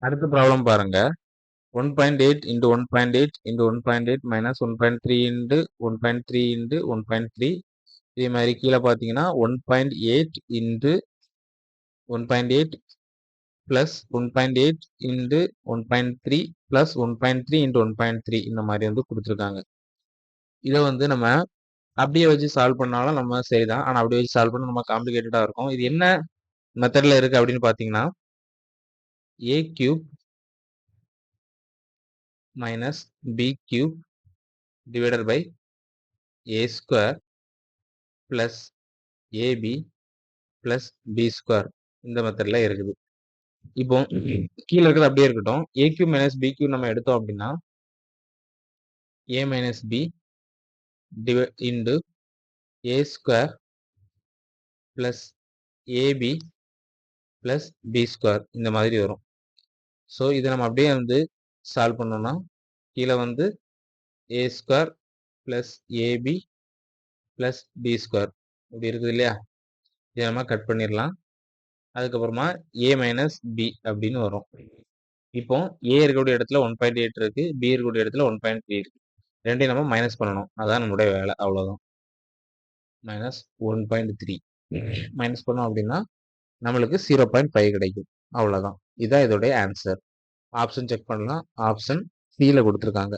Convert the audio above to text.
அடுத்த ப்ராப்ளம் பாருங்க. 1.8 into 1.8 into 1.8 minus 1.3 into 1.3 into 1.3. இதே மாதிரி கீழே பார்த்தீங்கன்னா 1.8 into 1.8 plus 1.8 into 1.3 plus 1.3 into 1.3 இந்த மாதிரி வந்து கொடுத்துருக்காங்க. இதை வந்து நம்ம அப்படியே வச்சு சால்வ் பண்ணாலும் நம்ம சரிதான். ஆனால் அப்படியே வச்சு சால்வ் பண்ண நம்ம காம்ப்ளிகேட்டடாக இருக்கும். இது என்ன மெத்தடில் இருக்குது அப்படின்னு பார்த்தீங்கன்னா, a cube minus b cube divided by a square plus ab plus b square இந்த மெத்தடில் இருக்குது. இப்போ கீழே இருக்கிறது அப்படியே இருக்கட்டும். a cube minus b cube நம்ம எடுத்தோம் அப்படின்னா a minus b into a square plus ab plus b square இந்த மாதிரி வரும். ஸோ இதை நம்ம அப்படியே வந்து சால்வ் பண்ணோம்னா கீழே வந்து a square plus ab plus b square இப்படி இருக்குது இல்லையா? இதை நம்ம கட் பண்ணிடலாம். அதுக்கப்புறமா a minus b அப்படின்னு வரும். இப்போ a இருக்கக்கூடிய இடத்துல 1.8 இருக்கு, b இருக்கக்கூடிய இடத்துல 1.3 இருக்கு. ரெண்டையும் நம்ம மைனஸ் பண்ணணும். அதான் நம்மளுடைய வேலை. அவ்வளோதான். மைனஸ் 1.3 மைனஸ் பண்ணோம் அப்படின்னா நம்மளுக்கு 0.5 கிடைக்கும். அவ்வளோதான். இதான் இதோடைய ஆன்சர். ஆப்ஷன் செக் பண்ணலாம். ஆப்ஷன் சியில் கொடுத்துருக்காங்க.